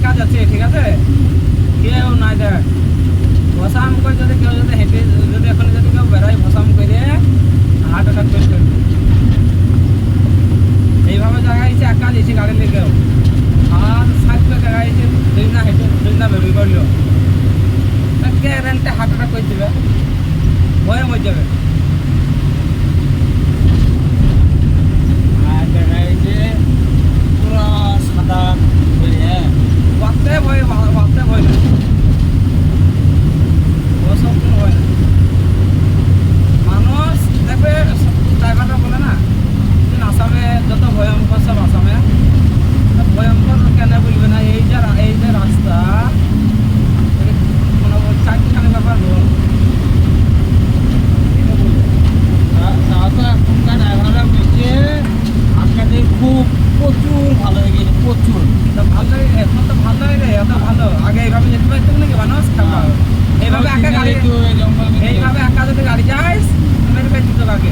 একা যাচ্ছে, ঠিক আছে, কেউ নাই দেখ, ভসাম করে যদি কেউ যদি হেঁটে যদি এখন যদি কেউ বেড়ায় ভসাম করে হার্ট অ্যাটাক করে ফেলবে। এইভাবে জায়গায় এসে একা দিয়েছি গাড়ি লেগেও, আর সাইকেলে জায়গায় এসে দুই না হেঁটে দুই না বেরোই করলো, কে রেন্টে হার্ট অ্যাটাক করে দেবে, ভয়ে মরে যাবে। আর জায়গায় যে পুরো সাদা বাঁচতে ভয়, বাঁচতে ভয় না, ওসব কোনো ভয় না। মানুষ দেখবে ড্রাইভাররা বলে না যে আসামে যত ভয়ঙ্কর সব আসামে, ভয়ঙ্কর কেন বলবে না, এই যে রাস্তা কোনো চারখানে ব্যাপার বল। তাও তো এখনকার ড্রাইভাররা বলছে আপনাদের খুব প্রচুর ভালো হয়ে গেছে, প্রচুর। ভালোই, এখন তো ভালোই রে, এত ভালো। আগে এইভাবে যেতে পারতো নাকি মানুষ, এইভাবে একা গাড়ি, এইভাবে একা যদি গাড়ি যাস মেরে পেয়ে দিত আগে,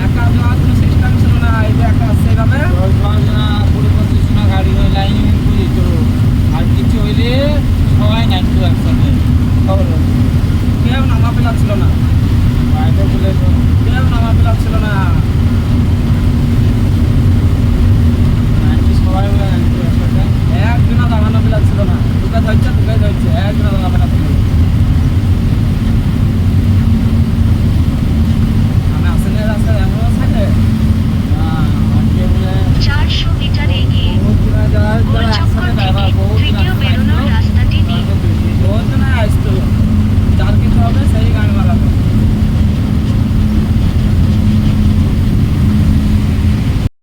একা যাওয়ার কোনো সিস্টেম ছিল না। এই যে একা আসছে এইভাবে গাড়ি হয়ে লাইন বুঝিত, আর কিছু হইলে সবাই নামতো একসাথে, খবর কেউ নামা পেলা ছিল না। বাইরে বলে